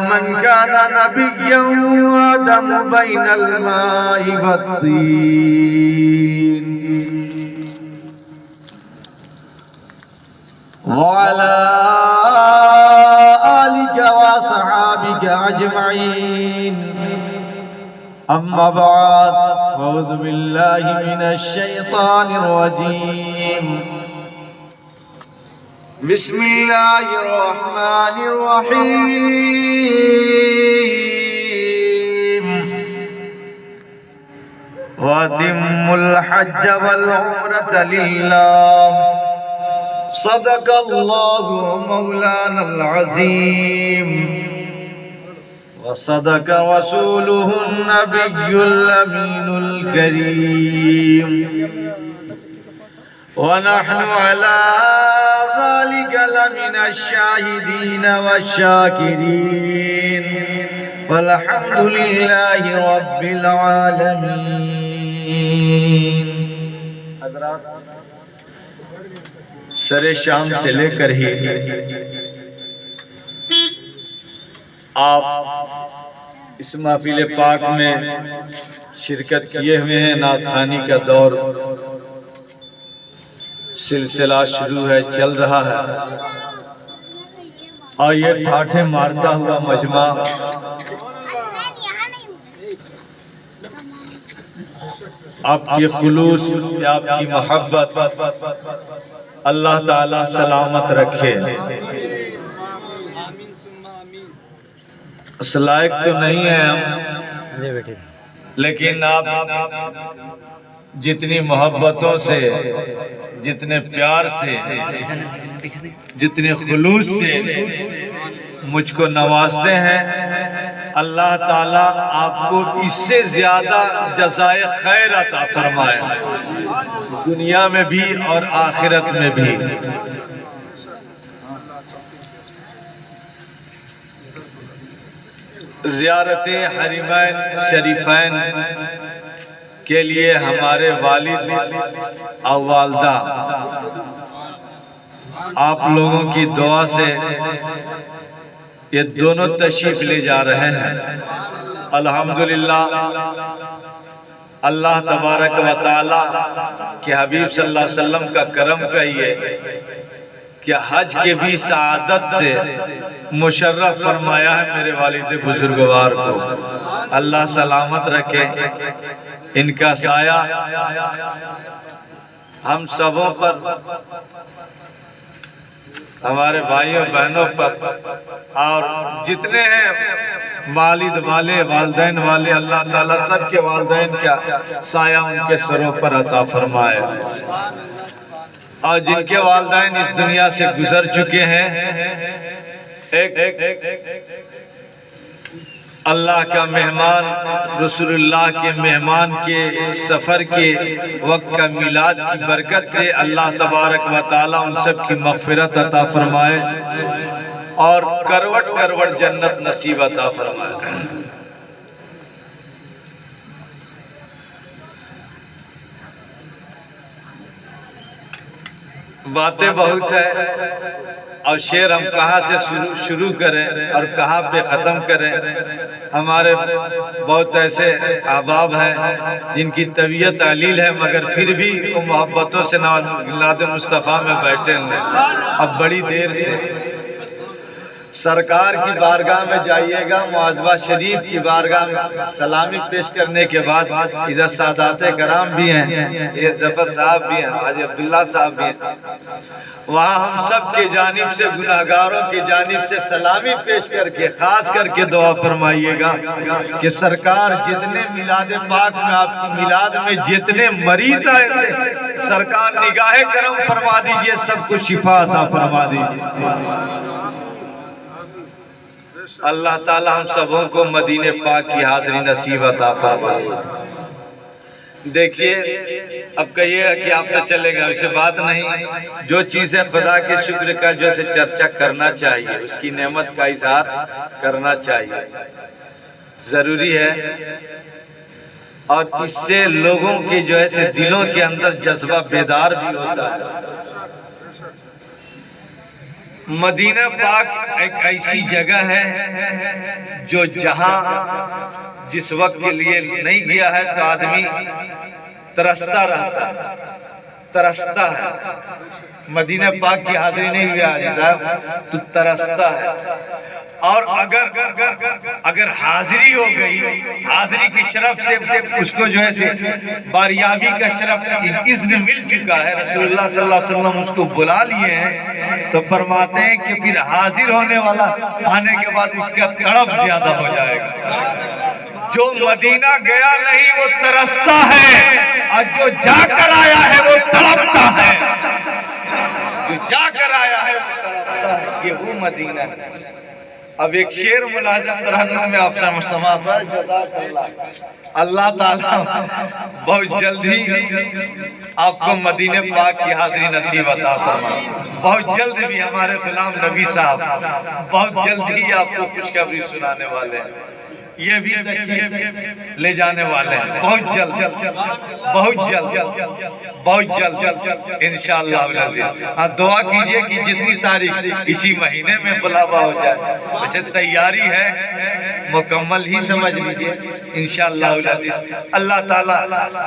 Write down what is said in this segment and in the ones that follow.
من كان نبيا وآدم بين الماء والطين وعلى آلك وصحابك أجمعين أما بعد فأعوذ بالله من الشيطان الرجيم بسم الله الرحمن الرحيم وأتموا الحج والعمرة لله صدق الله مولانا العظيم وصدق رسوله النبي الأمين الكريم ونحن على ذلك لمن الشاهدين والشاكرين والحمد لله رب العالمين. حضرات سر شام سے لے کر ہی آپ اس محفل پاک میں شرکت کیے ہوئے ہیں. نعت خوانی کا دور سلسلہ شروع ہے، چل رہا ہے، اور یہ ٹھاٹھے مارتا ہوا مجمع آپ کی خلوص، آپ کی محبت اللہ تعالی سلامت رکھے. اس لائق تو نہیں ہے ہم، لیکن آپ جتنی محبتوں سے، جتنے پیار سے، جتنے خلوص سے مجھ کو نوازتے ہیں، اللہ تعالیٰ آپ کو اس سے زیادہ جزائے خیر عطا فرمائے، دنیا میں بھی اور آخرت میں بھی. زیارت حرمین شریفین کے لیے ہمارے والد اور والدہ آپ لوگوں کی دعا سے یہ دونوں تشریف لے جا رہے ہیں. الحمدللہ اللہ تبارک و تعالی کہ حبیب صلی اللہ علیہ وسلم کا کرم کہیے کہ حج کے بھی سعادت سے مشرف فرمایا ہے میرے والد بزرگوار کو. اللہ سلامت رکھے، ان کا سایہ ہم سبوں پر، ہمارے بھائیوں بہنوں پر، اور جتنے ہیں والد والے، والدین والے، اللہ تعالیٰ سب کے والدین کا سایہ ان کے سروں پر عطا فرمائے. اور جن کے والدین اس دنیا سے گزر چکے ہیں، ایک اللہ کا مہمان، رسول اللہ کے مہمان کے سفر کے وقت کا میلاد کی برکت سے اللہ تبارک و تعالیٰ ان سب کی مغفرت عطا فرمائے اور کروٹ کروٹ جنت نصیب عطا فرمائے. باتیں بہت ہے اور شعر ہم کہاں سے شروع کریں اور کہاں پہ ختم کریں. ہمارے بہت ایسے احباب ہیں جن کی طبیعت علیل ہے، مگر پھر بھی وہ محبتوں سے میلاد مصطفیٰ میں بیٹھے ہوئے. اب بڑی دیر سے سرکار کی بارگاہ میں جائیے گا، معظمہ شریف کی بارگاہ میں سلامی پیش کرنے کے بعد ادھر سادات کرام بھی ہیں، یہ ظفر صاحب بھی ہیں، حاجی عبداللہ صاحب بھی ہیں. وہاں ہم سب کے جانب سے، گناہگاروں کی جانب سے سلامی پیش کر کے خاص کر کے دعا فرمائیے گا کہ سرکار جتنے میلاد پاک میں، آپ کی میلاد میں جتنے مریض آئے تھے، سرکار نگاہ کرم فرما دیجئے، سب کو شفا عطا فرما دیجئے. اللہ تعالی ہم سبوں کو مدینہ پاک کی حاضری نصیب عطا فرمائے. دیکھیے اب کہیے کہ آپ تو چلے گا، اسے بات نہیں. جو چیزیں خدا کے شکر کا جو سے چرچا کرنا چاہیے، اس کی نعمت کا اظہار کرنا چاہیے، ضروری ہے. اور اس سے لوگوں کے جو ہے دلوں کے اندر جذبہ بیدار بھی ہوتا ہے. مدینہ پاک ایک ایسی جگہ ہے جو جہاں جس وقت کے لیے نہیں گیا ہے تو آدمی ترستا رہتا ہے، ترستا ہے۔ مدینہ پاک کی حاضری نہیں ہوئی حاجی صاحب تو ترستا ہے، اور اگر حاضری ہو گئی، حاضری کی شرف سے اس کو جو ہے باریابی کا شرف اذن مل چکا ہے، رسول اللہ صلی اللہ علیہ وسلم اس کو بلا لیے ہیں، تو فرماتے ہیں کہ پھر حاضر ہونے والا آنے کے بعد اس کا تڑپ زیادہ ہو جائے گا۔ جو مدینہ گیا نہیں وہ ترستا ہے، اور جو جا کر آیا ہے وہ تڑپتا ہے، جو جا کر آیا ہے وہ تڑپتا ہے، یہ وہ مدینہ ہے۔ اب ایک شعر ملازم ترنم میں آپ سے مجتمع پر جزاک اللہ تعالیٰ بہت جلد ہی آپ کو مدینہ پاک کی حاضری نصیب عطا فرمائے، بہت جلد بھی ہمارے غلام نبی صاحب بہت جلد ہی آپ کو خوشخبری سنانے والے ہیں، یہ بھی تشریف لے جانے والے ہیں، بہت جلد بہت جلد بہت جلد انشاءاللہ العزیز۔ ہاں دعا کیجئے کہ جتنی تاریخ اسی مہینے میں بلاوا ہو جائے، ویسے تیاری ہے مکمل ہی سمجھ لیجئے انشاءاللہ العزیز۔ اللہ تعالیٰ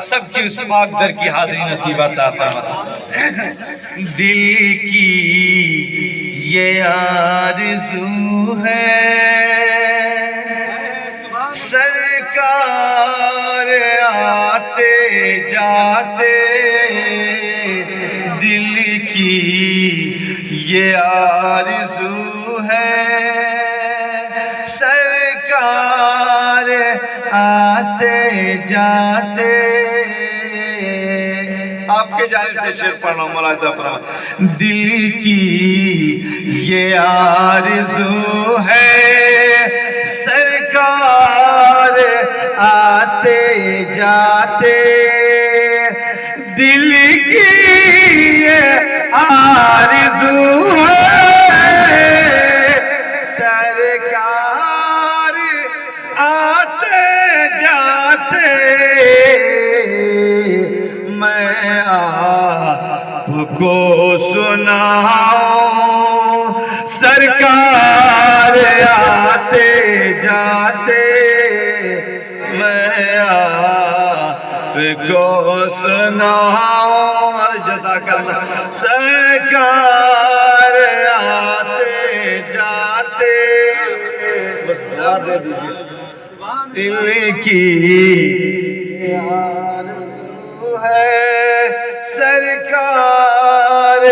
سب کی اس پاک در کی حاضری نصیب عطا فرمائے۔ دل کی یہ آرزو ہے سرکار آتے جاتے، دل کی یہ آرزو ہے سرکار آتے جاتے۔ آپ کے جانب سے شعر پڑھنا ملاحظہ فرمائیں۔ دل کی یہ آرزو ہے سرکار آتے جاتے، دل کی یہ آرزو ہے سرکار آتے جاتے، میں آپ کو سناؤں سرکار آتے جاتے، میں آپ کو سناؤں جزاک اللہ سرکار آتے جاتے۔ دل کی آرزو ہے سرکار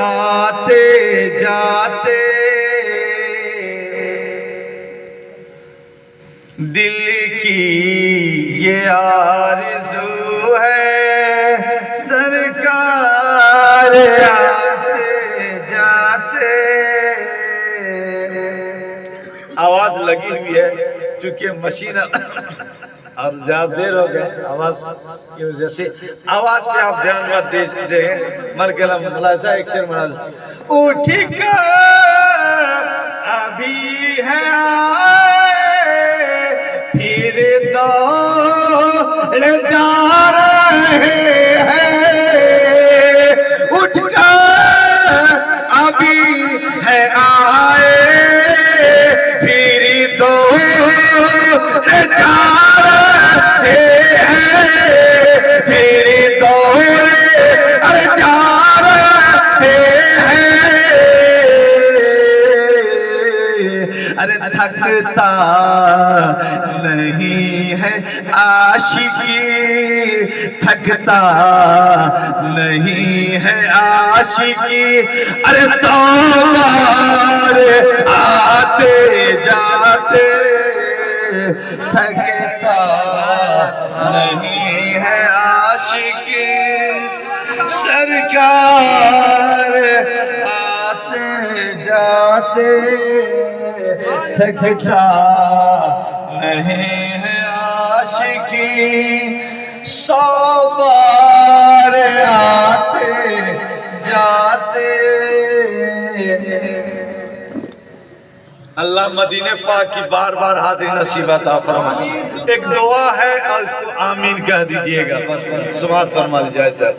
آتے جاتے، دل کی یہ آرزو ہے سرکار آتے جاتے۔ آواز لگی ہوئی ہے چونکہ مشین اور زیادہ دیر ہو گئے آواز کی وجہ سے، آواز پہ آپ دھیان مت دیجئے۔ مرکلہ ملازہ ایک شعر ملازہ اٹھ کر ابھی ہے آئے پھر دوڑ جا رہے ہیں، اٹھ کر ابھی ہے آئے پھر دوڑ جا رہے ہیں، پھر دوڑ جا رہے ہیں، ارے تھکتا نہیں ہے عاشقی، تھکتا نہیں ہے عاشقی، ارے سو بار آتے جاتے، تھکتا نہیں ہے عاشقی، سرکار آتے جاتے، تھکتا نہیں ہے عاشقی، سو بار آتے جاتے۔ اللہ مدینہ پاک کی بار بار حاضری نصیب عطا فرمائے۔ ایک دعا ہے اور اس کو آمین کہہ دیجئے گا، بس سماعت فرما لیجئے صاحب۔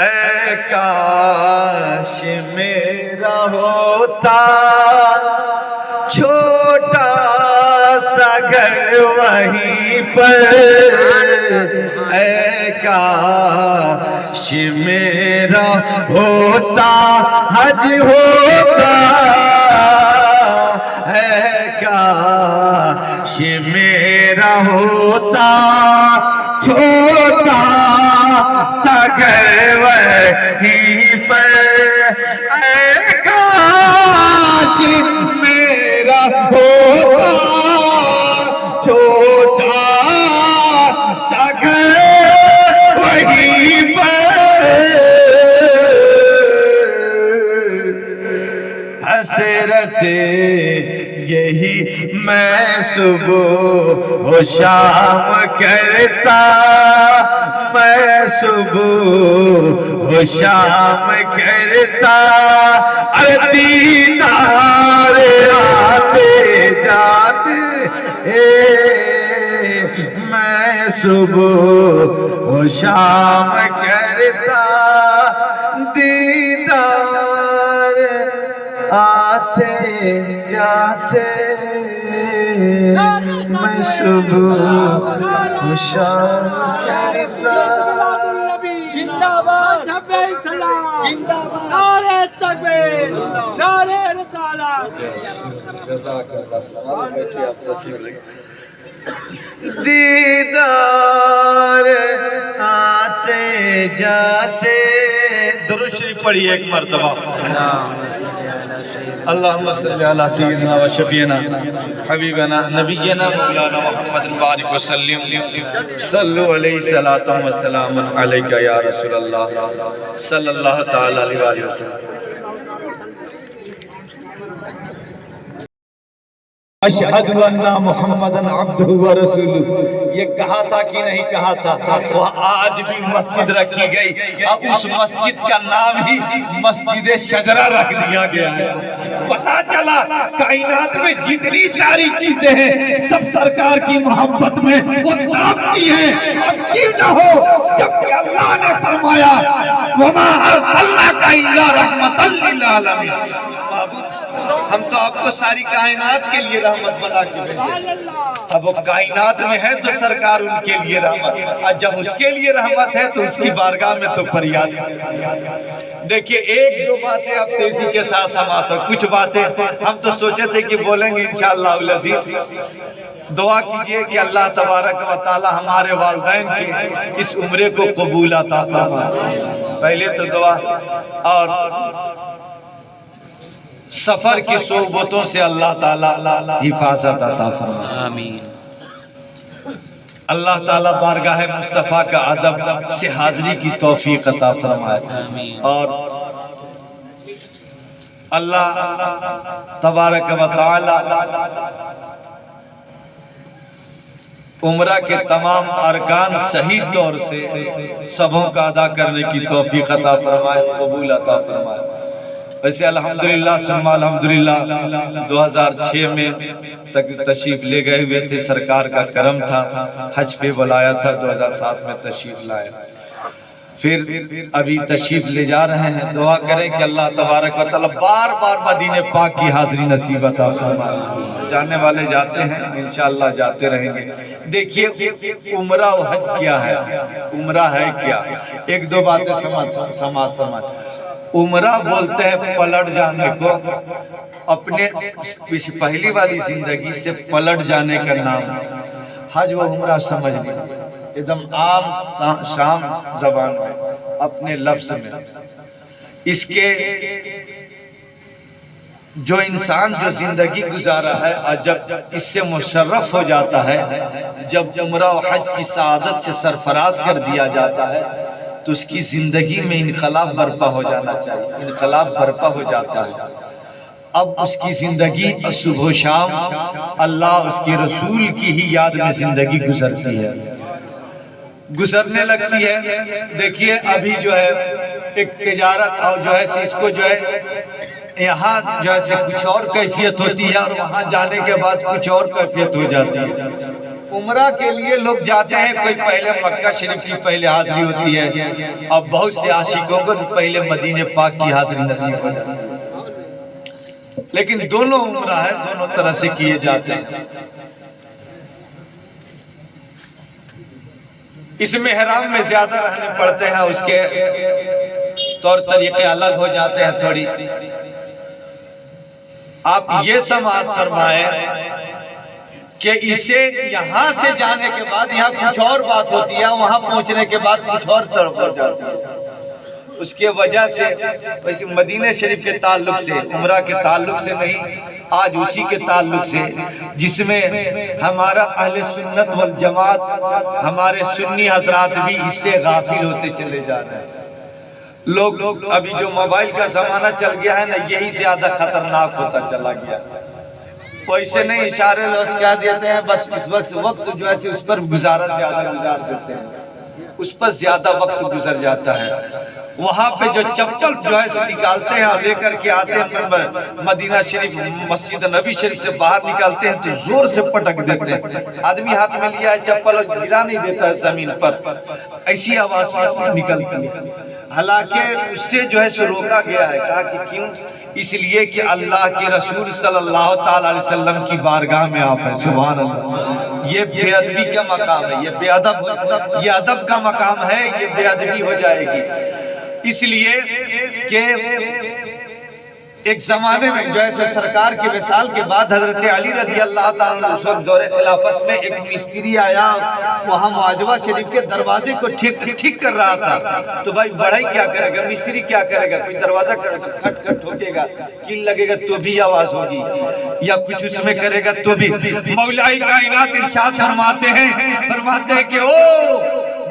اے کاش میرا ہوتا چھوٹا سا گھر وہیں پر، اے کاش میرا ہوتا حج ہوتا، اے کاش میرا ہوتا چھوٹا سا گھر وہیں پر، اے کاش میرا ہوتا چھوٹا سا گھر وہیں پر، حسرت یہی میں صبح و شام کرتا، میں صبح و شام کرتا، دیدار آتے جاتے میں صبح و شام کرتا، دیدار آتے جاتے میں صبح و شام کرتا۔ زندہ باد شب اسلام، زندہ باد نعرہ تکبیر، نعرہ رسالت۔ دیدار آتے جاتے، درود شریف پڑھیے ایک مرتبہ۔ اللہم صلی علی سیدنا و شفیعنا حبیبنا نبینا مولانا محمد بارک وسلم، صلو علیہ الصلاۃ والسلام علیک یا رسول اللہ صلی اللہ تعالی علیہ وآلہ وسلم۔ اشہد ان محمد عبدہ و رسولہ، یہ کہا تھا کہ نہیں کہا تھا؟ وہ آج بھی مسجد رکھی گئی، اب اس مسجد کا نام ہی مسجد شجرہ رکھ دیا گیا ہے۔ پتا چلا کائنات میں جتنی ساری چیزیں ہیں سب سرکار کی محبت میں وہ تڑپتی ہیں، اب کیوں نہ ہو جبکہ اللہ نے فرمایا وَمَا أَرْسَلْنَاكَ إِلَّا رَحْمَةً لِلْعَالَمِينَ۔ ہم تو آپ کو ساری کائنات کے لیے رحمت بنا کے بھیجے، اب وہ کائنات میں ہے تو سرکار ان کے لیے رحمت، اور جب اس کے لیے رحمت ہے تو اس کی بارگاہ میں تو فریاد ہے۔ دیکھیے ایک دو باتیں اب تیزی کے ساتھ سماعت، کچھ باتیں ہم تو سوچے تھے کہ بولیں گے انشاءاللہ العزیز۔ دعا کیجئے کہ اللہ تبارک و تعالی ہمارے والدین کے اس عمرے کو قبول عطا فرمائے، پہلے تو دعا، اور سفر کی صحبتوں سے اللہ تعالی حفاظت عطا فرمائے، آمین۔ اللہ تعالی بارگاہ مصطفیٰ کا ادب سے حاضری کی توفیق عطا فرمائے، اور اللہ تبارک و تعالی عمرہ کے تمام ارکان صحیح طور سے سبوں کا ادا کرنے کی توفیق عطا فرمائے، قبول عطا فرمائے۔ ویسے الحمدللہ ثم الحمدللہ 2006 میں تک تشریف لے گئے ہوئے تھے، سرکار کا کرم تھا، حج پہ بلایا تھا، 2007 میں تشریف لائے، پھر ابھی تشریف لے جا رہے ہیں۔ دعا کریں کہ اللہ تبارک و تعالی بار بار مدینہ پاک کی حاضری نصیب عطا فرمائے۔ جانے والے جاتے ہیں، انشاءاللہ جاتے رہیں گے۔ دیکھیے عمرہ و حج کیا ہے، عمرہ ہے کیا، ایک دو باتیں سماعت فرمائیں۔ عمرہ بولتے ہیں پلٹ جانے کو، اپنے پہلی والی زندگی سے پلٹ جانے کا نام۔ حج و عمرہ سمجھ لیں، ایک دم عام شام زبان میں، اپنے لفظ میں۔ اس کے جو انسان جو زندگی گزارا ہے، اور جب اس سے مشرف ہو جاتا ہے، جب عمرہ و حج کی سعادت سے سرفراز کر دیا جاتا ہے، تو اس کی زندگی میں انقلاب برپا ہو جانا چاہیے، انقلاب برپا ہو جاتا ہے۔ اب اس کی زندگی صبح و شام اللہ اس کے رسول کی ہی یاد میں زندگی گزرتی ہے، گزرنے لگتی ہے۔ دیکھیے ابھی جو ہے ایک تجارت اور جو ہے اس کو جو ہے یہاں جو ہے کچھ اور کیفیت ہوتی ہے، اور وہاں جانے کے بعد کچھ اور کیفیت ہو جاتی ہے۔ عمرہ کے لیے لوگ جاتے ہیں، کوئی پہلے مکہ شریف کی پہلے حاضری ہوتی ہے، اب بہت سے عاشقوں کو پہلے مدینہ پاک کی حاضری نصیب ہو جاتی ہے، لیکن دونوں عمرہ ہے، دونوں طرح سے کیے جاتے ہیں۔ اس میں احرام میں زیادہ رہنے پڑتے ہیں، اس کے طور طریقے الگ ہو جاتے ہیں تھوڑی۔ آپ یہ سماعت فرمائیں کہ اسے یہاں سے جانے کے بعد یہاں کچھ اور بات ہوتی ہے، وہاں پہنچنے کے بعد کچھ اور طرف ہو جاتی ہے۔ اس کے وجہ سے ویسے مدینہ شریف کے تعلق سے، عمرہ کے تعلق سے نہیں، آج اسی کے تعلق سے، جس میں ہمارا اہل سنت والجماعت، ہمارے سنی حضرات بھی اس سے غافل ہوتے چلے جا رہے ہیں۔ لوگ ابھی جو موبائل کا زمانہ چل گیا ہے نا، یہی زیادہ خطرناک ہوتا چلا گیا۔ ویسے نہیں، اشارے لوز کہہ دیتے ہیں، بس اس وقت جو ہے اس پر زیادہ گزار دیتے ہیں، اس پر زیادہ وقت گزر جاتا ہے۔ وہاں پہ جو چپل جو ہے نکالتے ہیں اور لے کر کے آتے ہیں مدینہ شریف، مسجد نبی شریف سے باہر نکالتے ہیں تو زور سے پٹک دیتے ہیں۔ آدمی ہاتھ میں لیا ہے چپل اور گرا نہیں دیتا ہے زمین پر، ایسی آواز نکلتی ہے۔ حالانکہ اس سے جو ہے روکا گیا ہے، کہا کہ کیوں؟ اس لیے کہ اللہ کے رسول صلی اللہ تعالی علیہ وسلم کی بارگاہ میں آپ ہیں، سبحان اللہ۔ یہ بے ادبی کا مقام ہے، یہ ادب کا مقام ہے، یہ بے ادبی ہو جائے گی۔ اس لیے کہ ایک زمانے میں جو ہے سرکار کی وصال کے بعد حضرت علی رضی اللہ تعالیٰ عنہ اس وقت دور خلافت میں ایک مستری آیا، وہاں معجوہ شریف کے دروازے کو ٹھیک کر رہا تھا۔ تو بھائی بڑھائی کیا کرے گا، مستری کیا کرے گا؟ کوئی دروازہ کھٹ کھٹ ٹھوکے گا، کیل لگے گا تو بھی آواز ہوگی، یا کچھ اس میں کرے گا تو بھی۔ مولا کائنات ارشاد فرماتے ہیں کہ او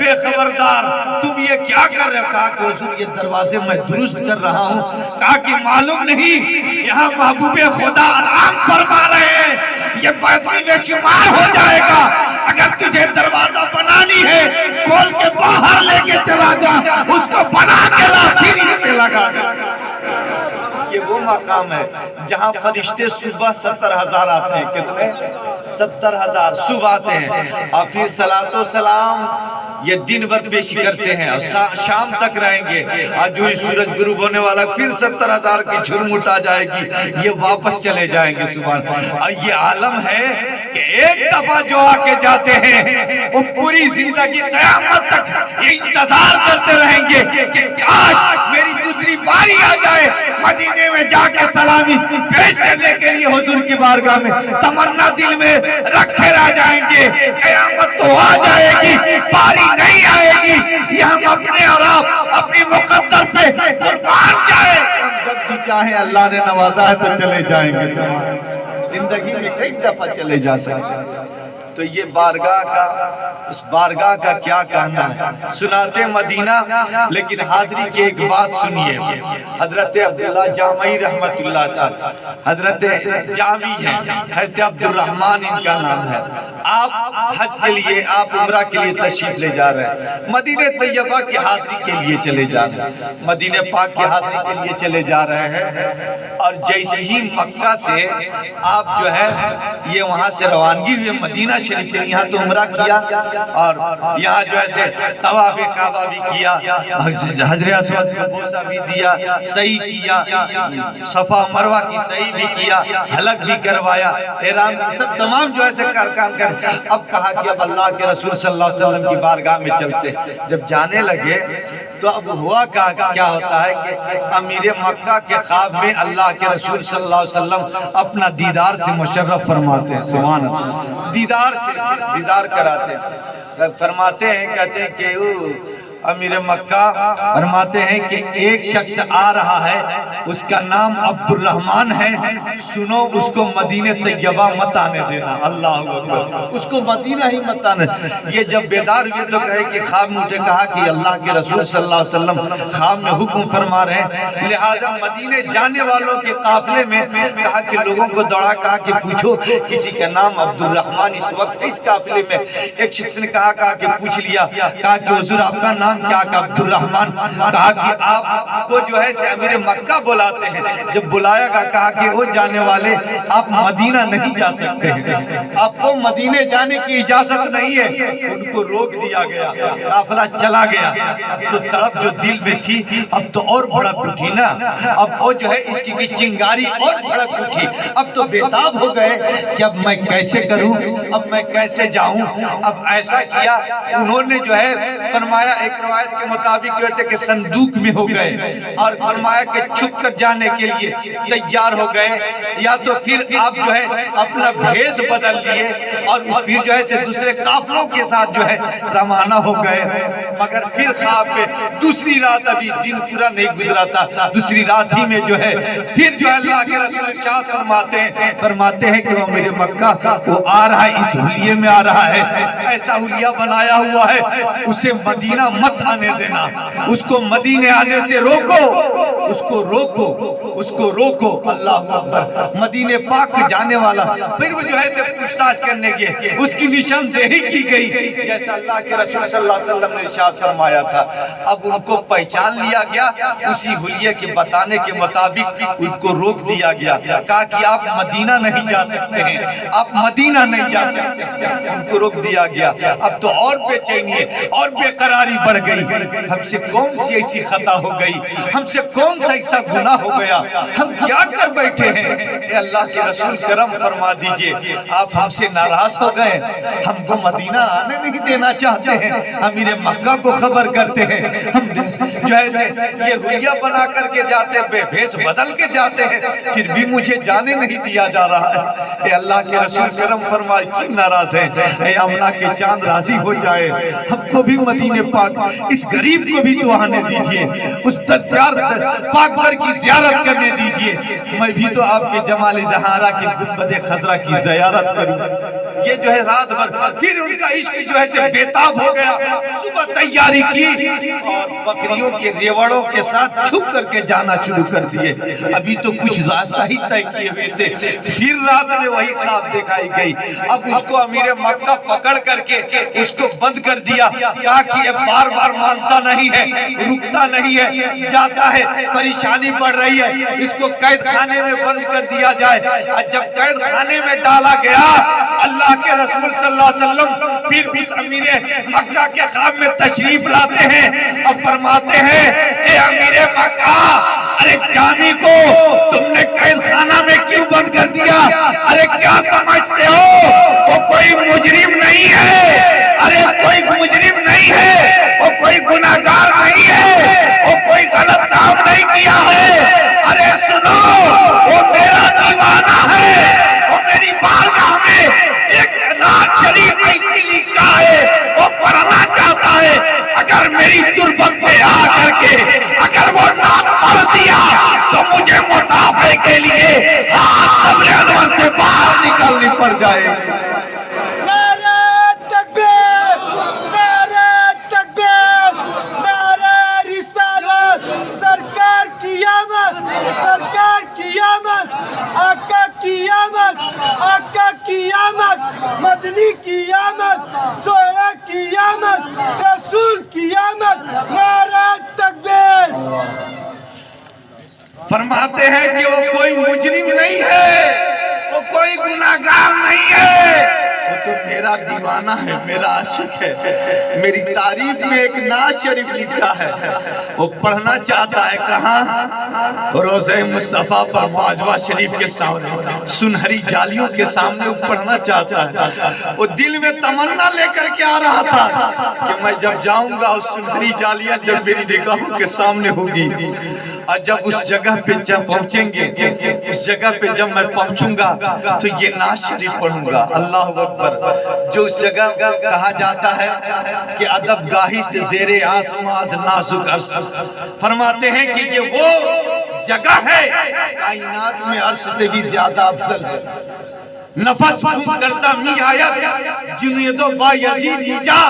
بے خبردار، تم یہ کیا کر رہے ہو؟ کہا کہ حضور یہ دروازے میں درست کر رہا ہوں۔ کہا کہ معلوم نہیں یہاں محبوب خدا آرام فرما رہے ہیں، یہ بدبی میں شمار ہو جائے گا۔ اگر تجھے دروازہ بنانی ہے کھول کے باہر لے کے چلا جا، اس کو بنا کے لا، پھر اس پہ لگا دے۔ یہ وہ مقام ہے جہاں فرشتے صبح 70,000 آتے ہیں۔ کتنے؟ 70,000 صبح آتے ہیں، اور پھر صلاۃ و سلام یہ دن بھر پیش کرتے ہیں اور شام تک رہیں گے۔ آج جو سورج غروب ہونے والا پھر 70,000 کی جھرمٹ آ جائے گی، یہ واپس چلے جائیں گے۔ سبحان اللہ۔ اور یہ عالم ہے کہ ایک دفعہ جو آ کے جاتے ہیں وہ پوری زندگی قیامت تک یہ انتظار کرتے رہیں گے کہ کاش میری دوسری باری آ جائے، مدینے میں جا کے سلامی پیش کرنے کے لیے حضور کی بارگاہ میں تمنا دل میں رکھے رہ جائیں گے۔ قیامت تو آ جائے گی، باری نہیں آئے گی، یہ ہم اپنے اور آپ اپنی مقدر پہ قربان جائے۔ ہم جب جی چاہیں اللہ نے نوازا ہے تو چلے جائیں گے، زندگی میں کئی دفعہ چلے جا سکتے ہیں۔ تو یہ بارگاہ کا، اس بارگاہ کا کیا کہنا ہے؟ سناتے مدینہ، لیکن حاضری کی ایک بات سنیے۔ حضرت عبداللہ جامعی رحمت اللہ تعالی، حضرت جامعی ہیں، حضرت عبد الرحمن ان کا نام ہے۔ آپ حج کے لیے، آپ عمرہ کے لیے تشریف لے جا رہے ہیں، مدینہ طیبہ کی حاضری کے لیے چلے جا رہے ہیں، مدینہ پاک کی حاضری کے لیے چلے جا رہے ہیں۔ اور جیسے ہی مکہ سے آپ جو ہے یہ وہاں سے روانگی ہوئے مدینہ شریف کے، یہاں تو عمرہ کیا اور یہاں جو ہے طواف کعبہ بھی کیا، حجر اسود کو بوسہ بھی دیا، سعی کیا، صفا مروہ کی سعی بھی کیا، حلق بھی کروایا، احرام سب تمام جو ہے کام کر۔ اب کہا کہ اب اللہ کے رسول صلی اللہ علیہ وسلم کی بارگاہ میں چلتے۔ جب جانے لگے تو اب ہوا کیا ہوتا ہے کہ امیر مکہ کے خواب میں اللہ کے رسول صلی اللہ علیہ وسلم اپنا دیدار سے مشرف فرماتے ہیں، سبحان اللہ، دیدار کراتے ہیں، فرماتے ہیں، کہتے ہیں کہ امیر مکہ فرماتے ہیں کہ ایک شخص آ رہا ہے، اس کا نام عبد الرحمن ہے، سنو اس کو مدینہ طیبہ مت آنے دینا۔ اللہ اکبر، اس کو مدینہ ہی مت آنے۔ یہ جب بیدار ہوئے تو کہے کہ خواب میں اٹھے، کہا کہ اللہ کے رسول صلی اللہ علیہ وسلم خواب میں حکم فرما رہے ہیں، لہٰذا مدینہ جانے والوں کے قافلے میں کہا کہ لوگوں کو دوڑا، کہا کہ پوچھو کسی کا نام عبد الرحمن اس وقت ہے اس قافلے میں۔ ایک شخص نے کہا کہ پوچھ لیا، کہا کہ حضور آپ کا نام نام کیا کہ عبد الرحمن، کہا کہ آپ کو جو ہے امیر مکہ بلاتے ہیں۔ جب بلایا گا کہا کہ وہ جانے والے آپ مدینہ نہیں جا سکتے ہیں، آپ کو مدینے جانے کی اجازت نہیں ہے۔ ان کو روک دیا گیا، قافلہ چلا گیا۔ اب تو تڑپ جو دل میں تھی اب تو اور بھڑک اٹھی نا، اب وہ جو ہے اس کی چنگاری اور بھڑک اٹھی۔ اب تو بیتاب ہو گئے کہ اب میں کیسے کروں، اب میں کیسے جاؤں۔ اب ایسا کیا انہوں نے جو ہے فرمایا، ایک روایت کے مطابق کہتے کہ صندوق میں ہو گئے اور فرمایا کہ چھپ کر جانے کے لیے تیار ہو گئے، یا تو پھر آپ جو ہے اپنا بھیس بدل لیے اور پھر جو ہے دوسرے قافلوں کے ساتھ جو ہے روانہ ہو گئے۔ مگر پھر خواب میں دوسری رات، ابھی دن پورا نہیں گزرا تھا، دوسری رات ہی میں جو ہے پھر جو ہے اللہ کے رسول ارشاد فرماتے ہیں کہ وہ میرے مکہ وہ آ رہا ہے، اس حلیے میں آ رہا ہے، ایسا حلیہ بنایا ہوا ہے، اسے مدینہ مت آنے دینا، اس کو مدینے آنے سے روکو، اس کو روکو، اس کو روکو۔ اللہ اکبر، مدینے پاک جانے والا پھر وہ جو ہے پوچھ تاچھ کرنے گئے، اس کی نشاندہی کی گئی جیسا اللہ کے رسول صلی اللہ علیہ وسلم نے ارشاد فرمایا تھا۔ اب ان کو پہچان لیا گیا، اسی حلیے کے بتانے کے مطابق ان کو روک دیا گیا، کہا کہ آپ مدینہ نہیں جا سکتے ہیں، آپ مدینہ نہیں جا سکتے ہیں، ان کو روک دیا گیا۔ اب تو اور بے چینی اور بے قراری بڑھ گئی، ہم سے کون سی ایسی خطا ہو گئی، ہم سے کون سا ایسا گناہ ہو گیا، ہم کیا کر بیٹھے ہیں۔ اے اللہ کے رسول کرم فرما دیجئے، آپ ہم سے ناراض ہو گئے، ہم کو مدینہ آنے نہیں دینا چاہتے ہیں، امیر مکہ کو خبر کرتے ہیں، ہم جو ہے یہ حلیہ بنا کر کے جاتے ہیں، بھیس بدل کے جاتے ہیں، پھر بھی مجھے جانے نہیں دیا جا رہا ہے۔ اے اللہ کے رسول کرم فرمائے کیوں ناراض ہیں؟ اے امنا کے چاند راضی ہو جائے، ہم کو بھی مدینہ پاک، اس غریب کو بھی تو آنے دیجئے، اس پیار پاک در کی زیارت کرنے دیجئے، میں بھی تو آپ کے جمال زہرا کی گنبد خضرا کی زیارت کروں۔ یہ جو ہے رات بھر پھر ان کا عشق جو ہے بیتاب ہو گیا، صبح تیاری کی اور بکریوں کے ریوڑوں کے ساتھ چھپ کر کے جانا شروع کر دیے۔ ابھی تو کچھ راستہ ہی طے کیے ہوئے تھے، پھر رات میں وہی خواب دکھائی گئی۔ اب اس کو امیر مکہ پکڑ کر کے اس کو بند کر دیا، کہا کہ یہ بار بار مانتا نہیں ہے، رکتا نہیں ہے، جاتا ہے، پریشانی بڑھ رہی ہے، اس کو قید خانے میں بند کر دیا جائے۔ اور جب قید خانے میں ڈالا گیا، اللہ کے رسول صلی اللہ علیہ وسلم پھر اس امیر مکہ کے خواب میں تشریف لاتے ہیں اور فرماتے ہیں، اے امیر مکہ، ارے جامی کو تم نے قید خانہ میں کیوں بند کر دیا؟ ارے کیا سمجھتے ہو وہ کوئی مجرم نہیں ہے، ارے کوئی مجرم نہیں ہے، وہ کوئی گناہگار نہیں ہے، وہ کوئی غلط کام نہیں کیا ہے، ارے سنو وہ میرا دیوانہ ہے، وہ میری بارگاہ میں ایک نعت شریف ایسی لکھا ہے وہ پڑھنا چاہتا ہے، اگر میری تربت پہ آ کر کے اگر وہ نعت پڑھ دیا تو مجھے مسافر کے لیے ہاتھ قبر انور سے باہر نکلنی پڑ جائے۔ نعرہ تکبیر، نعرہ تکبیر، نعرہ رسالت، سرکار کی آمد، سرکار کی آمد، آقا کی آمد، آقا کی آمد، مدنی کی آمد، سویا کی آمد، رسول کی آمد، نعرہ تکبیر۔ فرماتے ہیں کہ وہ کوئی مجرم نہیں ہے، وہ کوئی گناہگار نہیں ہے، وہ تو میرا دیوانہ ہے، میرا عاشق ہے۔ میری تعریف میں ایک نعت شریف لکھا ہے، وہ پڑھنا چاہتا ہے کہاں؟ روضہ مصطفیٰ پر معجوہ شریف کے سامنے، سنہری جالیوں کے سامنے وہ پڑھنا چاہتا ہے۔ وہ دل میں تمنا لے کر کے آ رہا تھا کہ میں جب جاؤں گا اس سنہری جالیاں جب میری نگاہوں کے سامنے ہوگی، اور جب اس جگہ پہ جب پہنچیں گے، اس جگہ پہ جب میں پہنچوں گا تو یہ نعت شریف پڑھوں گا۔ اللہ اکبر، جو اس جگہ کہا جاتا ہے کہ ادب گاہست زیر آسماز نازک عرش، فرماتے ہیں کہ یہ وہ جگہ ہے کائنات میں عرش سے بھی زیادہ افضل ہے۔ نفس گم کرتا می آیت جنید و بایزید ایجا،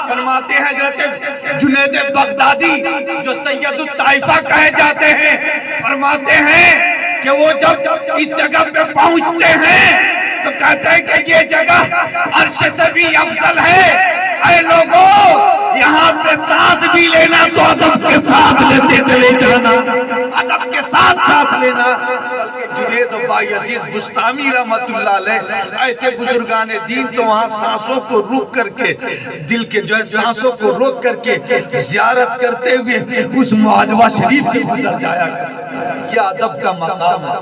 فرماتے ہیں حضرت جنید بغدادی جو سید الطائفہ کہے جاتے ہیں، فرماتے ہیں کہ وہ جب اس جگہ پہ پہنچتے ہیں تو کہتے ہیں کہ یہ جگہ عرش سے بھی افضل ہے۔ اے لوگوں، یہاں پہ سانس بھی لینا تو ادب کے ساتھ لیتے چلے جانا، ادب کے ساتھ سانس لینا۔ بلکہ جنید بایزید بستامی رحمت اللہ علیہ ایسے بزرگان دین تو وہاں سانسوں کو روک کر کے، دل کے جو ہے سانسوں کو روک کر کے زیارت کرتے ہوئے اس معاجبہ شریف سے گزر جایا کرتے۔ یہ ادب کا مقام ہے،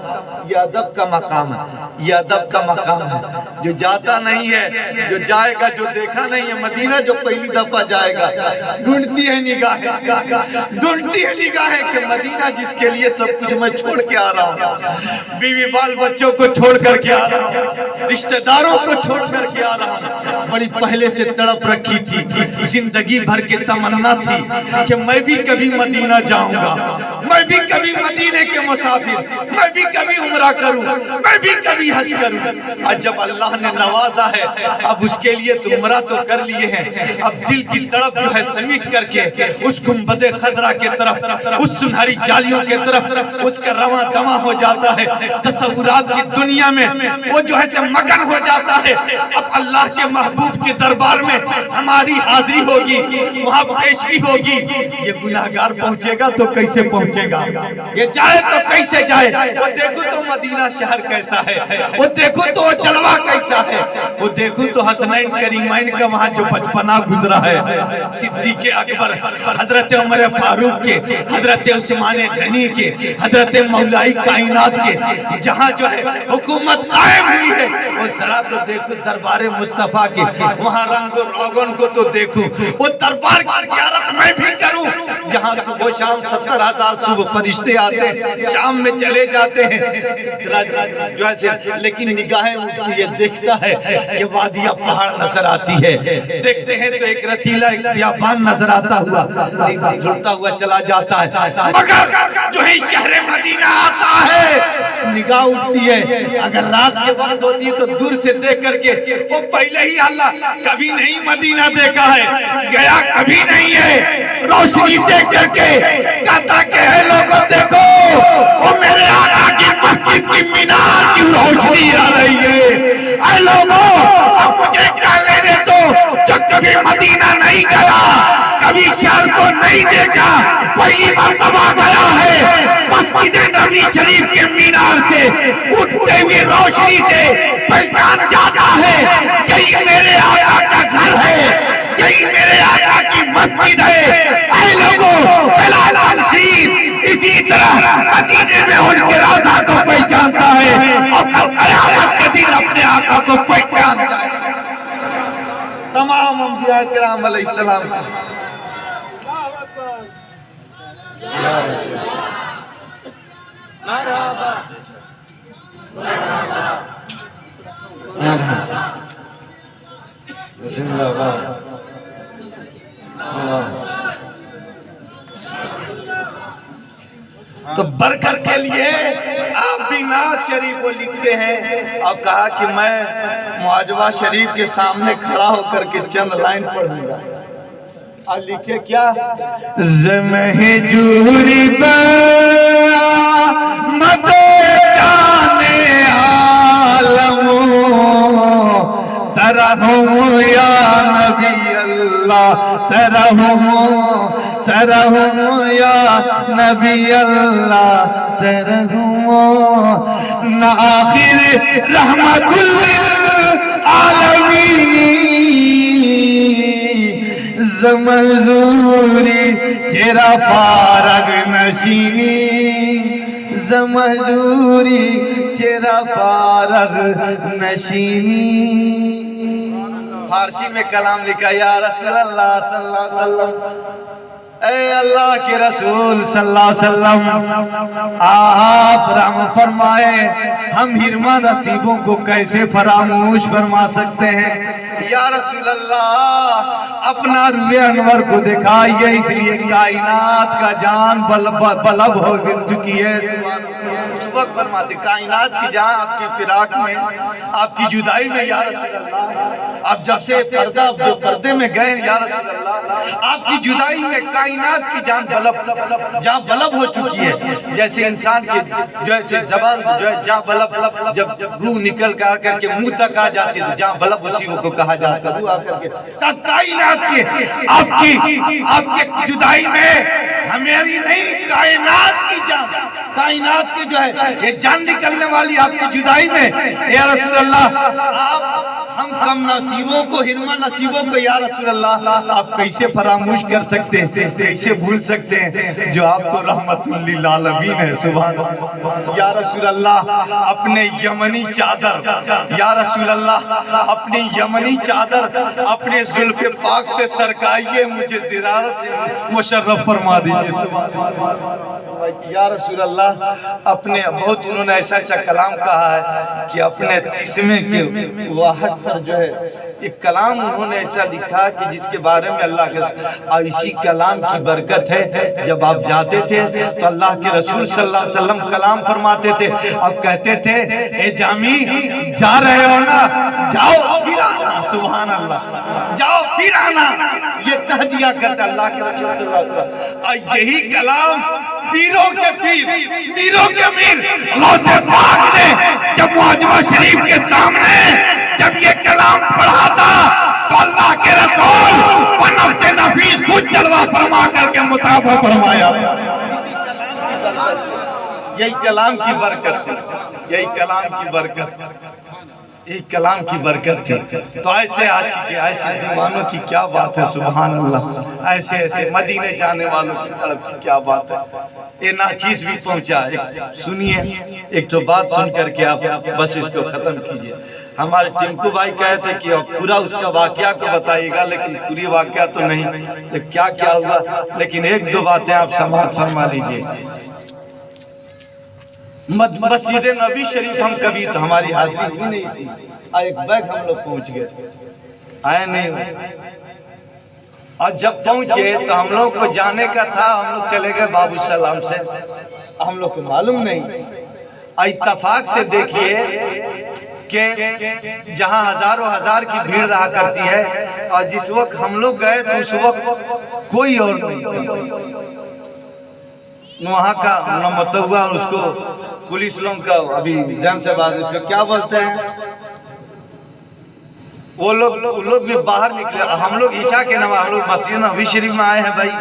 یہ ادب کا مقام ہے، یہ ادب کا مقام ہے۔ جو جاتا نہیں ہے، جو جائے گا، جو دیکھا نہیں ہے مدینہ، جو پہلی دفعہ جائے گا، ڈھونڈتی ہے نگاہیں کہ مدینہ جس کے لیے سب کچھ میں چھوڑ کے آ رہا ہوں، بیوی بال بچوں کو چھوڑ کر کے آ رہا ہوں، رشتہ داروں کو چھوڑ کر کے آ رہا ہوں، بڑی پہلے سے تڑپ رکھی تھی، زندگی بھر کی تمنا تھی کہ میں بھی کبھی مدینہ جاؤں گا، میں بھی کبھی مدینے کے مسافر، میں بھی کبھی عمرہ کروں، میں بھی کبھی حج کروں۔ اور جب اللہ نے نوازا ہے، اب اس کے لیے تو عمرہ تو کر لیے ہیں، اب دل کی تڑپ جو ہے سمیٹ کر کے اس گنبد خضرا کے طرف، اس سنہری جالیوں کے طرف اس کا رواں دواں ہو جاتا ہے، تصورات کی دنیا میں وہ جو ہے سے مگن ہو جاتا ہے۔ اب اللہ کے محبوب کے دربار میں ہماری حاضری ہوگی، وہاں پیشگی ہوگی۔ یہ گناہگار پہنچے گا تو کیسے پہنچے گا، یہ جائے تو کیسے جائے؟ وہ دیکھو تو مدینہ شہر کیسا ہے، وہ دیکھو تو وہ جلوہ کیسا ہے، وہ دیکھو تو حسنین کریمین کا وہاں جو بچپنا گزرا ہے، صدیق اکبر، حضرت عمر فاروق کے، حضرت عثمان غنی کے، حضرت مولائی کائنات کے، جہاں جو ہے حکومت قائم ہوئی ہے، وہ ذرا تو دیکھو دربار مصطفیٰ کے، وہاں رنگ و روغن کو تو دیکھو، وہ دربار کی زیارت میں بھی کروں جہاں صبح و شام 70,000 صبح فرشتے آتے ہیں، شام میں چلے جاتے ہیں، جو ہے لیکن نگاہیں اٹھتی ہے، دیکھتا ہے کہ وادیاں پہاڑ نظر آتی ہے، دیکھتے ہیں تو ایک رتیلا ایک بیابان نظر آتا ہوا، جھڑتا ہوا چلا جاتا ہے، مگر جو ہی شہر مدینہ آتا ہے نگاہ اٹھتی ہے۔ اگر رات کے وقت ہوتی ہے تو دور سے دیکھ کر کے وہ پہلے ہی اللہ کبھی نہیں مدینہ دیکھا ہے، گیا کبھی نہیں ہے، روشنی دیکھ کر کے کہتا کہ اے لوگوں دیکھو وہ میرے آقا کی مسجد کی مینار کی روشنی آ رہی ہے، اے لوگوں اب مجھے کیا لینے دو جو کبھی مدینہ نہیں گیا، کبھی شہر کو نہیں دیکھا، پہلی مرتبہ گیا ہے، مسجد نبی شریف کے مینار سے اٹھتے ہوئے روشنی سے پہچان جاتا ہے یہی میرے آقا کا گھر ہے، یہی میرے آقا کی مسجد ہے۔ اے لوگوں بلال شریف اسی طرح مدینے میں ان کے روضہ کو پہچانتا ہے اور کل قیامت کے دن اپنے آقا کو پہچان جائے گا۔ تمام انبیاء کرام علیہ السلام تو برکت کے لیے آپ بھی ناز شریف کو لکھتے ہیں اور کہا کہ میں معاجبہ شریف کے سامنے کھڑا ہو کر کے چند لائن پڑھوں گا، اور لکھے کیا؟ زمہجوری برآمد جان عالم ترہم یا نبی اللہ، ترہم یا نبی اللہ، ترہم نہ آخر رحمت للعالمین زمزوری چرا فارغ نشینی، زمزوری چرا فارغ نشینی۔ فارسی میں کلام لکھا، یا رسول اللہ صلی اللہ علیہ وسلم، اے اللہ کے رسول صلی اللہ علیہ وسلم، آپ رحم فرمائے ہم حرمہ نصیبوں کو کیسے فراموش فرما سکتے ہیں؟ یا رسول اللہ اپنا روح انور کو دکھائیے، اس لیے کائنات کا جان بلب ہو چکی ہے۔ اس وقت فرماتے کائنات کی جان آپ کی فراق میں، آپ کی جدائی میں، یا رسول اللہ آپ جب سے جو پردے میں گئے یا رسول اللہ، آپ کی جدائی میں کائنات کی جان بلب ہو چکی ہے. جیسے انسان کی جیسے زبان جو ہے جان بلب جب روح نکل کر کے منہ تک آ جاتی ہے تو جان بلب اسی کو کہا جاتا ہے. روح آ کر کے کائنات کی آپ کے جدائی میں ہماری نہیں کائنات کی جان، کائنات کی جو ہے یہ جان نکلنے والی آپ کی جدائی میں یا رسول اللہ. ہم کم نصیبوں کو ہرما نصیبوں کو یا رسول اللہ آپ کیسے فراموش کر سکتے ہیں، کیسے بھول سکتے ہیں جو آپ تو رحمت للعالمین ہے. سبحان اللہ یا رسول اللہ، اپنے یمنی چادر یا رسول اللہ اپنی یمنی چادر اپنے زلف پاک سے سرکائیے، مجھے زیارت سے مشرف فرما دیجئے. سبحان اللہ یا رسول اللہ، اپنے بہت انہوں نے ایسا کلام کہا ہے کہ اپنے تسمے کے واحد پر جو ہے ایک کلام انہوں نے ایسا لکھا کہ جس کے بارے میں اللہ کے اور اسی کلام کی برکت ہے. جب آپ جاتے تھے تو اللہ کے رسول صلی اللہ علیہ وسلم کلام فرماتے تھے، اب کہتے تھے اے جامی جا رہے ہو نا، جاؤ پھر آنا. سبحان اللہ، جاؤ پھر آنا، یہ کہہ دیا کرتا اللہ کے رسول صلی اللہ علیہ وسلم. اور یہی کلام پیروں کے پیر، میروں کے میر غوث پاک نے جب معجمہ شریف کے سامنے جب یہ کلام پڑھا تھا تو اللہ کے رسول و نفس نفیس خود جلوہ فرما کر کے مصافحہ فرمایا. یہی کلام کی برکت تھی، یہی کلام کی برکت، یہی کلام کی برکت تھی. تو ایسے عاشق ایسے دیوانوں کی کیا بات ہے. سبحان اللہ، ایسے ایسے مدینے جانے والوں کی طرف کی کیا بات ہے. یہ ناچیز بھی پہنچا. سنیے ایک تو بات سن کر کے آپ بس اس کو ختم کیجئے. ہمارے ٹنکو بھائی کہتے کہ پورا اس کا واقعہ کو بتائیے گا، لیکن پوری واقعہ تو نہیں تو کیا کیا ہوا، لیکن ایک دو باتیں آپ سماعت فرما لیجئے. مسجد نبی شریف ہم کبھی تو ہماری حاضری بھی نہیں تھی. ایک بیگ ہم لوگ پہنچ گئے، آئے نہیں. اور جب پہنچے تو ہم لوگ کو جانے کا تھا، ہم لوگ چلے گئے بابو السلام سے، ہم لوگ کو معلوم نہیں. اتفاق سے دیکھیے کہ جہاں ہزاروں ہزار کی بھیڑ رہا کرتی ہے اور جس وقت ہم لوگ گئے تو اس وقت کوئی اور نہیں. وہاں کا متوہ اور اس کو پولیس لوگ کا ابھی جان سے بات اس کو کیا بولتے ہیں، وہ لوگ بھی باہر نکلے. ہم لوگ عشاء کے نماز ہم لوگ مسجد نبوی شریف میں آئے ہیں بھائی،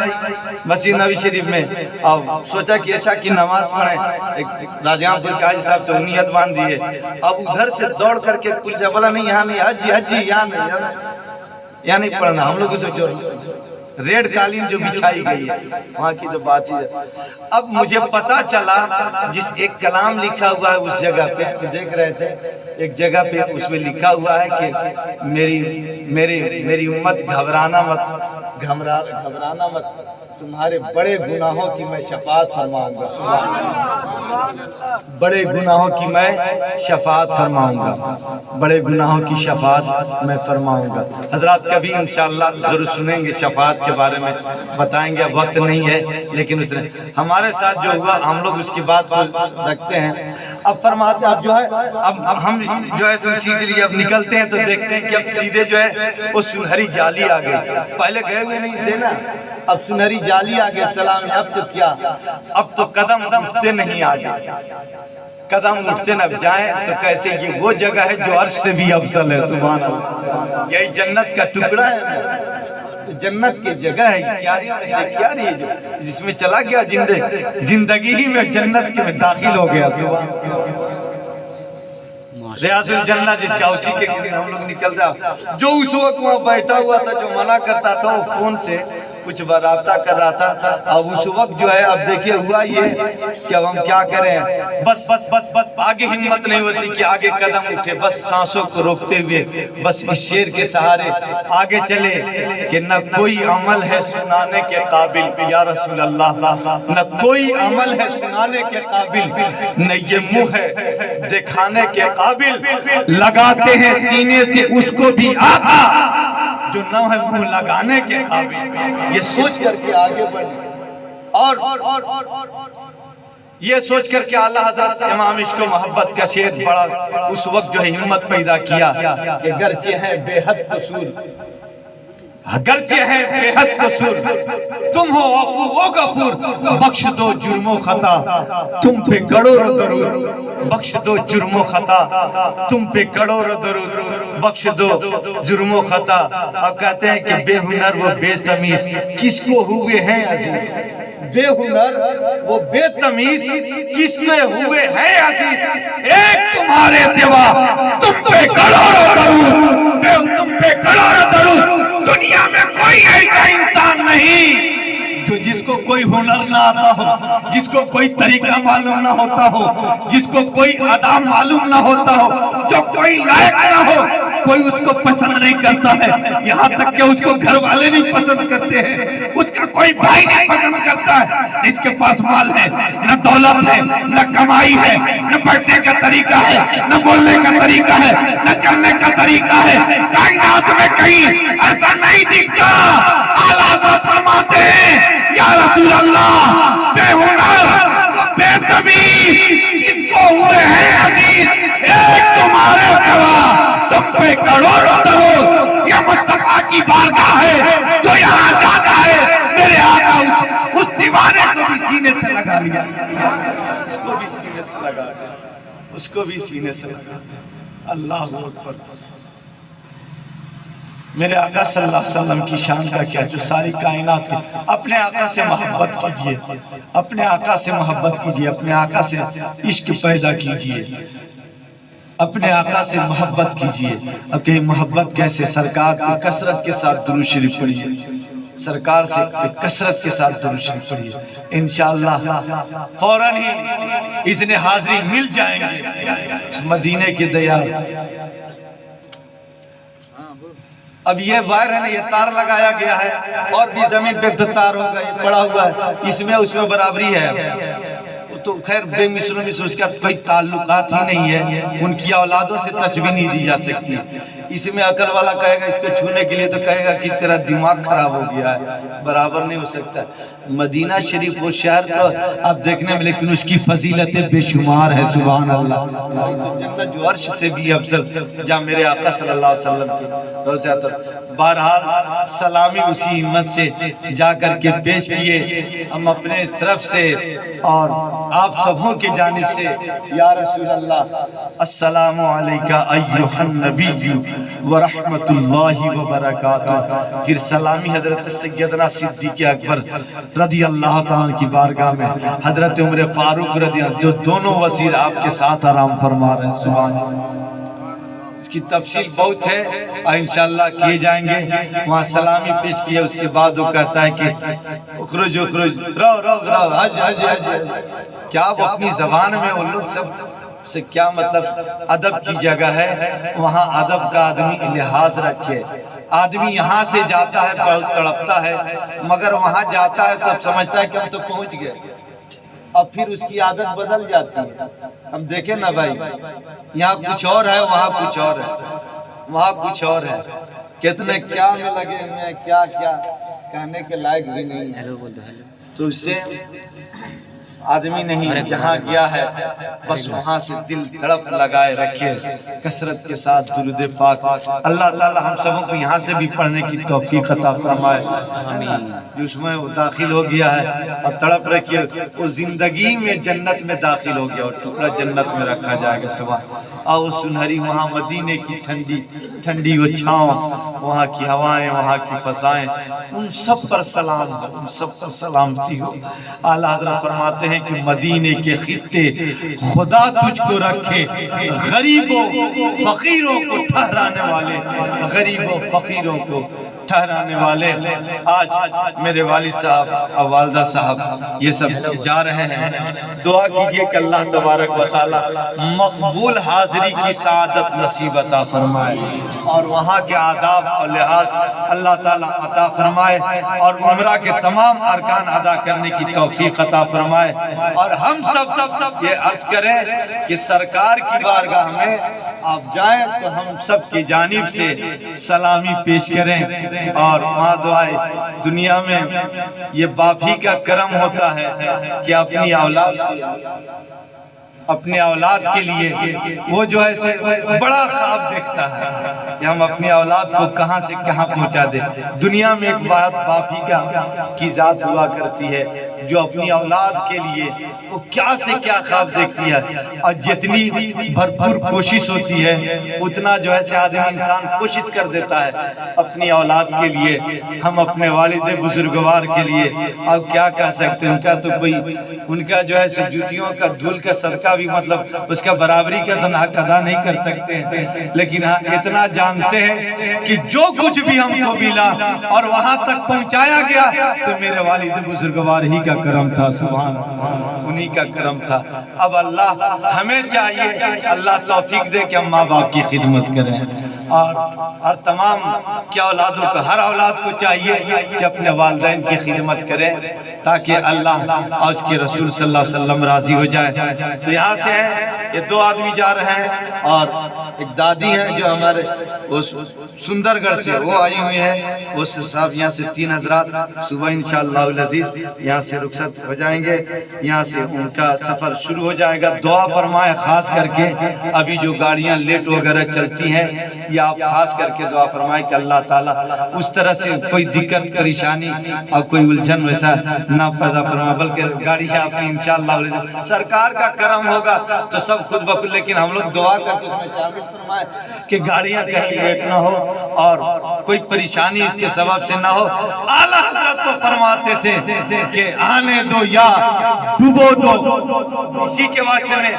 مسجد نبوی شریف میں، اور سوچا کہ عشاء کی نماز پڑھیں. ایک راجگام پور قاضی صاحب تو نیت باندھ دیے. اب ادھر سے دوڑ کر کے پولیس سے بولا نہیں یہاں نہیں، حجی یہاں نہیں پڑھنا. ہم لوگ اسے جو ریڈ قالین جو بچھائی گئی ہے وہاں کی جو بات ہے. اب مجھے پتا چلا جس ایک کلام لکھا ہوا ہے اس جگہ پہ دیکھ رہے تھے، ایک جگہ پہ اس میں لکھا ہوا ہے کہ میری امت گھبرانا مت، تمہارے بڑے گناہوں کی میں شفاعت فرماؤں گا. بڑے گناہوں کی میں شفاعت فرماؤں گا، بڑے گناہوں کی شفاعت میں فرماؤں گا. حضرات کبھی انشاءاللہ ضرور سنیں گے شفاعت کے بارے میں، بتائیں گے. اب وقت نہیں ہے لیکن اس نے ہمارے ساتھ جو ہوا ہم لوگ اس کی بات کو رکھتے ہیں. اب فرماتے اب جو ہے اب ہم جو ہے اسی کے لیے اب نکلتے ہیں تو دیکھتے ہیں کہ اب سیدھے جو ہے وہ سنہری جالی آ گئی. پہلے گئے ہوئے نہیں تھے نا، اب سنہری جالی آ گئی. سلام. اب تو کیا، اب تو قدم اٹھتے نہیں آگے، قدم اٹھتے نہ جائیں تو کیسے. یہ وہ جگہ ہے جو عرش سے بھی افضل ہے. سبحان اللہ، یہی جنت کا ٹکڑا ہے. جنت کی جگہ ہے، کیاری میں سے کیاری ہے جو جس میں چلا گیا زندگی ہی میں جنت کے میں داخل ہو گیا. سبحان ریاض الجنہ جس کا اسی کے دن ہم لوگ نکلتا. جو اس وقت وہاں بیٹھا ہوا تھا جو منع کرتا تھا وہ فون سے کچھ رابطہ کر رہا تھا. اب اس وقت جو ہے اب دیکھیے ہوا یہ کہ اب ہم کیا کریں، بس آگے ہمت نہیں ہوتی کہ آگے قدم اٹھے. بس سانسوں کو روکتے ہوئے بس اس شیر کے سہارے آگے چلے کہ نہ کوئی عمل ہے سنانے کے قابل یا رسول اللہ، نہ کوئی عمل ہے سنانے کے قابل، نہ یہ منہ ہے دکھانے کے قابل. لگاتے ہیں سینے سے اس کو بھی آقا جو نہ ہے منہ لگانے کے قابل. یہ سوچ کر کے آگے بڑھیں. اور یہ سوچ کر کہ اعلیٰ حضرت امام عشق و محبت کا شعر بڑا اس وقت جو ہے ہمت پیدا کیا کہ گرچہ ہے بے حد قصور، گرچہ ہے بے حد قصور، تم ہو عفو و غفور، بخش دو جرم و خطا تم پہ کروڑوں درود، بخش دو جرم و خطا تم پہ کروڑوں درود، بخش دو جرم و خطا۔ اب کہتے ہیں کہ بے ہنر و بے تمیز کس کو ہوئے ہیں عزیز، بے ہنر وہ بے تمیز کس کے ہوئے ہیں عزیز، ایک تمہارے سوا تم پہ کروڑوں درود، تم پہ کروڑوں درود۔ دنیا میں کوئی ایسا انسان نہیں جو جس کو کوئی ہنر نہ آتا ہو، جس کو کوئی طریقہ معلوم نہ ہوتا ہو، جس کو کوئی ادا معلوم نہ ہوتا ہو، جو کوئی لائق نہ ہو، کوئی اس کو پسند نہیں کرتا ہے، یہاں تک کہ اس کو گھر والے نہیں پسند کرتے ہیں، اس کا کوئی بھائی نہیں پسند کرتا ہے۔ اس کے پاس مال ہے، نہ دولت ہے، نہ کمائی ہے، نہ بیٹھنے کا طریقہ ہے، نہ بولنے کا طریقہ ہے، نہ چلنے کا طریقہ ہے، کائنات میں کہیں ایسا نہیں دکھتا۔ اعلیٰ حضرت فرماتے ہیں یا رسول اللہ، بے ہنر بے تمیز کس کو ہوئے ہیں عزیز، ایک تمہارے سوا تم پہ کروڑوں درود۔ یہ مصطفیٰ کی بارگاہ ہے جو یہاں جاتا ہے، میرے آقا اس دیوانے کو بھی سینے سے لگا لیا، اس کو بھی سینے سے لگا دیا، اس کو بھی سینے سے لگا دیا۔ اللہ اکبر۔ میرے آقا صلی اللہ علیہ وسلم کی شان کا کیا جو ساری کائنات کی، اپنے آقا سے محبت کیجئے، اپنے آقا سے محبت کیجئے، اپنے آقا سے عشق پیدا کیجئے، اپنے آقا سے محبت کیجئے۔ اب کہ محبت کیسے؟ سرکار کو کثرت کے ساتھ درود شریف پڑھیے، سرکار سے کثرت کے ساتھ درود شریف پڑھیے، انشاءاللہ فوراً ہی اذن حاضری مل جائیں گے مدینے کے دیار۔ اب یہ وائر ہے نا، یہ تار لگایا گیا ہے، اور بھی زمین پہ تو تار ہوگا، یہ پڑا ہوا ہے، اس میں اس میں برابری ہے۔ تو خیر بے مصر اس کا کوئی تعلقات ہی نہیں ہے، ان کی اولادوں سے تشبیہ نہیں دی جا سکتی۔ اس میں عقل والا کہے گا اس کو چھونے کے لیے تو کہے گا کہ تیرا دماغ خراب ہو گیا ہے، برابر نہیں ہو سکتا۔ مدینہ شریف وہ شہر تو آپ دیکھنے میں، لیکن اس کی فضیلتیں بے شمار ہے، سبحان اللہ۔ جنت جو عرش سے بھی افضل جہاں میرے آقا صلی اللہ علیہ وسلم کی روزہ تو بہرحال سلامی اسی ہمت سے جا کر کے پیش کیے ہم اپنے طرف سے اور آپ سبوں کے جانب سے۔ یا رسول اللہ السلام علیکہ ایھا النبی ورحمت اللہ وبرکاتہ۔ پھر سلامی حضرت سیدنا صدیق اکبر رضی اللہ تعالیٰ کی بارگاہ میں، حضرت عمر فاروق رضی اللہ جو دونوں وزیر آپ کے ساتھ آرام فرما رہے ہیں، سبحان اللہ۔ اس کی تفصیل بہت ہے اور انشاءاللہ کیے جائیں گے۔ وہاں سلامی پیش کیا، اس کے بعد وہ کہتا ہے کہ اخرج اخرج، رو رو رو، حج حج حج۔ کیا وہ اپنی زبان میں ان لوگ سب سے کیا مطلب ادب کی جگہ ہے، وہاں ادب کا آدمی لحاظ رکھے۔ آدمی یہاں سے جاتا ہے بہت تڑپتا ہے، مگر وہاں جاتا ہے تو اب سمجھتا ہے کہ ہم تو پہنچ گئے، اب پھر اس کی عادت بدل جاتی ہے۔ ہم دیکھیں نا بھائی، یہاں کچھ اور ہے، وہاں کچھ اور ہے، وہاں کچھ اور ہے، کتنے کیا میں لگے ہیں، کیا کیا کہنے کے لائق بھی نہیں ہے۔ تو اس سے آدمی نہیں جہاں گیا ہے بس وہاں سے دل تڑپ لگائے رکھے، کثرت کے ساتھ درود پاک۔ اللہ تعالی ہم سبوں کو یہاں سے بھی پڑھنے کی توفیق عطا فرمائے۔ جو اس میں وہ داخل ہو گیا ہے اور تڑپ رکھیے، وہ زندگی میں جنت میں داخل ہو گیا اور ٹکڑا جنت میں رکھا جائے گا صبح۔ اور وہ سنہری وہاں مدینے کی ٹھنڈی ٹھنڈی وہ چھاؤں، وہاں کی ہوائیں، وہاں کی فضائیں، ان سب پر سلام ہو، ان سب پر سلامتی ہو۔ اعلیٰ حضرت فرماتے ہیں کہ مدینے کے خطے خدا تجھ کو رکھے، غریبوں فقیروں کو ٹھہرانے والے، غریبوں فقیروں کو ٹھہرانے والے۔ آج میرے والد صاحب اور والدہ صاحب یہ سب جا رہے ہیں، دعا کیجئے کہ اللہ تبارک و تعالی مقبول حاضری کی سعادت نصیب عطا فرمائے اور وہاں کے آداب اور لحاظ اللہ تعالی عطا فرمائے اور عمرہ کے تمام ارکان ادا کرنے کی توفیق عطا فرمائے۔ اور ہم سب یہ عرض کریں کہ سرکار کی بارگاہ میں آپ جائیں تو ہم سب کی جانب سے سلامی پیش کریں اور وہاں دعائیں. دنیا میں یہ باپ ہی کا کرم ہوتا ہے کہ اپنے اولاد کے لیے وہ جو ہے بڑا خواب دیکھتا ہے کہ ہم اپنی اولاد کو کہاں سے کہاں پہنچا دیں. دنیا میں ایک بات باپ ہی کی ذات ہوا کرتی ہے جو اپنی اولاد کے لیے وہ کیا سے کیا خواب دیکھتی ہے, اور جتنی بھرپور کوشش ہوتی ہے اتنا جو ہے آدمی انسان کوشش کر دیتا ہے اپنی اولاد کے لیے. ہم اپنے والد بزرگوار کے لیے اب کیا کہہ سکتے ہیں, ان کا تو کوئی ان کا جو ہے جوتیوں کا دھول کا صدقہ بھی مطلب اس کا برابری کا تو حق ادا نہیں کر سکتے ہیں, لیکن ہاں اتنا جانتے ہیں کہ جو کچھ بھی ہم کو ملا اور وہاں تک پہنچایا گیا تو میرے والد بزرگوار ہی کا کرم تھا. سبحان انہی کا کرم تھا. اب اللہ ہمیں چاہیے اللہ توفیق دے کہ ہم ماں باپ کی خدمت کریں, اور تمام کیا اولادوں کو ہر اولاد کو چاہیے کہ اپنے والدین کی خدمت کریں تاکہ اللہ اور اس کے رسول صلی اللہ علیہ وسلم راضی ہو جائے. تو یہاں سے ہیں یہ دو آدمی جا رہے ہیں اور ایک دادی ہیں جو ہمارے سندر گڑھ سے وہ آئی ہوئی ہیں. وہ صاحب یہاں سے 3 حضرات صبح انشاءاللہ العزیز یہاں سے رخصت ہو جائیں گے, یہاں سے ان کا سفر شروع ہو جائے گا. دعا فرمائے خاص کر کے ابھی جو گاڑیاں لیٹ وغیرہ چلتی ہیں یا آپ خاص کر کے دعا فرمائے کہ اللہ تعالیٰ اس طرح سے کوئی دقت پریشانی اور کوئی الجھن ویسا نہ پیدا فرمائے, بلکہ گاڑیاں اپنی انشاءاللہ سرکار کا کرم ہوگا تو سب خود بخود, لیکن ہم لوگ دعا کر کے اس میں شامل فرمائے کہ گاڑیاں کہیں لیٹ نہ ہو اور کوئی پریشانی اس کے سبب سے نہ ہو. اعلیٰ حضرت تو فرماتے تھے کہ آنے دو یا ڈوبو دو, اسی کے واسطے میں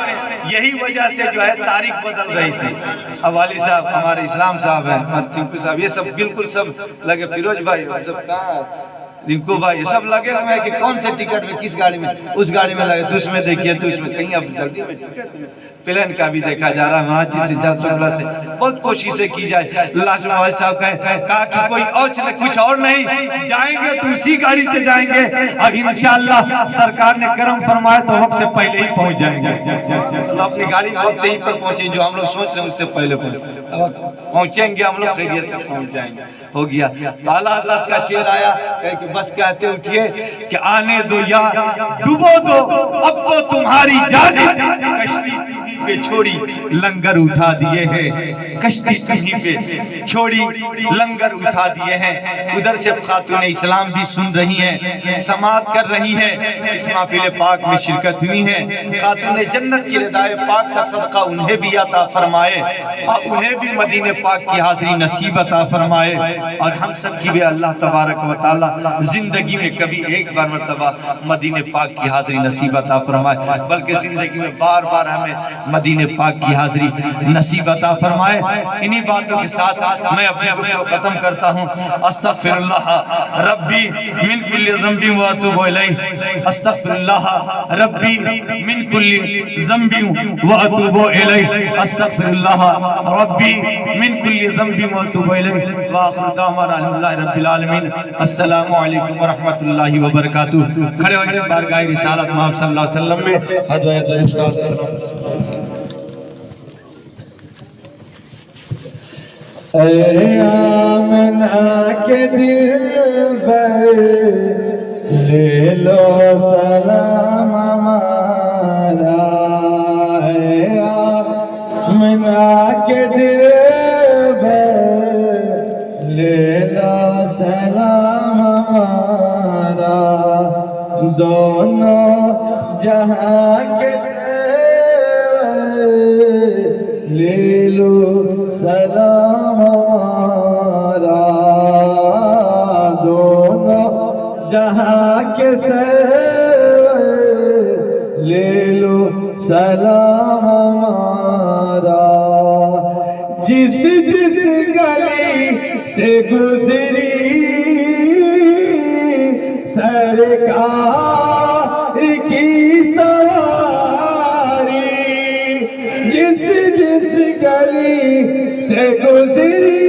یہی وجہ سے جو ہے تاریخ بدل رہی تھی. اب والی صاحب ہمارے اسلام صاحب ہیں, ٹنکو صاحب, یہ سب بالکل سب لگے, فیروز بھائی رنکو بھائی, یہ سب لگے ہوئے ہیں کہ کون سے ٹکٹ میں کس گاڑی میں, اس گاڑی میں لگے تو اس میں دیکھیے تو اس میں کہیں اب جلدی میں ٹکٹ پلین کا بھی دیکھا جا رہا ہے. مراجی سے جاسولا سے بہت کوششیں کی جائے. لاسٹ میں والد صاحب کہا کہ کوئی اور چلے کچھ اور نہیں, جائیں گے تو اسی گاڑی سے جائیں گے اور انشاءاللہ سرکار نے کرم فرمایا تو وقت سے پہلے ہی پہنچ جائیں گے. اللہ اپنی گاڑی وقت ہی پر پہنچیں, جو ہم لوگ سوچ رہے ہیں اس سے پہلے پہنچیں گے, ہم لوگ خیریت سے پہنچ جائیں گے. ہو گیا. تو اعلیٰ حضرت کا شعر آیا کہ بس کہتے اٹھئے کہ آنے دو یا ڈوبو دو, اب تو تمہاری جانب کشتی تمہیں پہ چھوڑی لنگر اٹھا دیے ہیں, کشتی تمہیں پہ چھوڑی لنگر اٹھا دیے ہیں. ادھر سے خاتون اسلام بھی سن رہی ہیں, سماعت کر رہی ہیں, اس محفل پاک میں شرکت ہوئی ہیں. خاتون جنت کی ردائے پاک کا صدقہ انہیں بھی عطا فرمائے اور انہیں بھی مدینہ پاک کی حاضری نصیب عطا فرمائے, اور ہم سب کی بھی اللہ تبارک و تعالی زندگی میں کبھی ایک بار مرتبہ مدینہ پاک کی حاضری نصیب عطا فرمائے, بلکہ زندگی میں بار بار ہمیں مدینہ پاک کی حاضری نصیب عطا فرمائے. انہی باتوں کے ساتھ میں اپنے گفتگو ختم کرتا ہوں. استغفر اللہ ربی من کل ذنب واتوب الیہ, استغفر اللہ ربی من کل ذنب واتوب الیہ, استغفر اللہ ربی من کل ذنب واتوب الیہ. واخر دعوانا الحمدللہ رب العالمین. السلام علیکم ورحمۃ اللہ وبرکاتہ. کھڑے ہوئے بارگاہ رسالت محمد صلی اللہ علیہ وسلم میں حضرت درود صلی اللہ علیہ وسلم. اے آمنہ کے دل پر لے لو سلام ہمارا, اے آمنہ کے دل پر لے لو سلام ہمارا, دونوں جہاں کے سرور لے لو سلام ہمارا, دونوں جہاں کے سرور لے لو سلام ہمارا. جس جس گلی سے گزری سرکار کی سواری, جس جس گلی سے گزری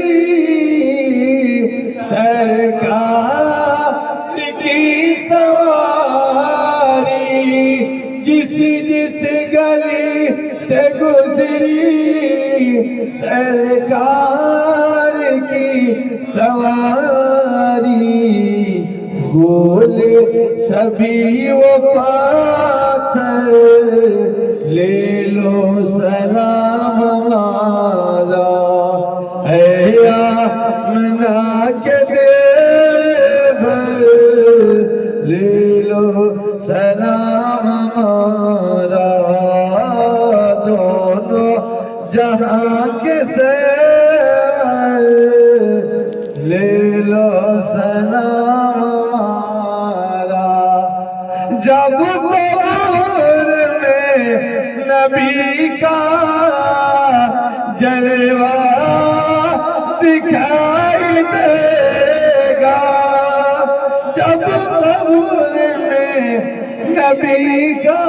سرکار کی سواری, جس جس گلی سے گزری سرکار کی سواری گول سبھی وہ پاتھر لے لو سلام ہمارا ہے آمنہ کے دیو لے لو سلام ہمارا دونوں جہاں کے سیر لے لو سلام ہمارا جب قبر میں نبی کا جلوہ دکھائی دے گا جب قبر میں نبی کا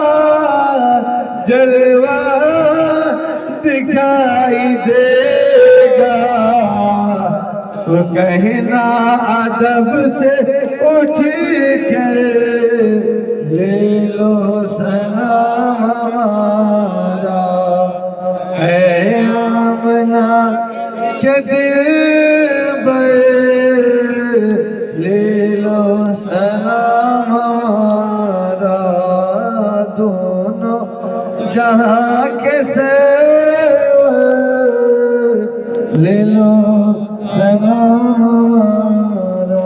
جلوہ دکھائی دے گا تو کہنا ادب سے اٹھ کر لے لو سلام ہمارا اے آمنہ کے دلبر لے لو سلام ہمارا دونوں جہاں کے سیر لے لو سلام ہمارا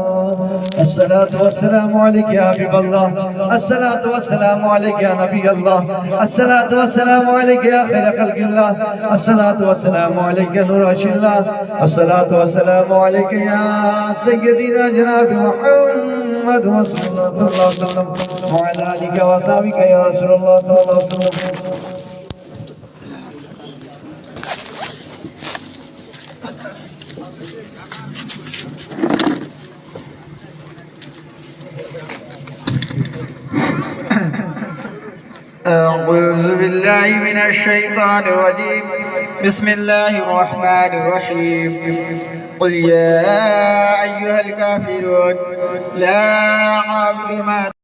الصلاة والسلام علیک یا حبیب اللہ الصلاة والسلام علیک یا نبی اللہ الصلاة والسلام علیک یا خیر خلق اللہ الصلاة والسلام علیک یا نور عرش اللہ الصلاة والسلام علیک یا سیدنا جناب محمد صلی اللہ علیہ وسلم وعلی آلہ وصحبہ یا رسول اللہ صلی اللہ علیہ وسلم أعوذ بالله من الشيطان الرجيم بسم الله الرحمن الرحيم قل يا أيها الكافرون لا أعبد ما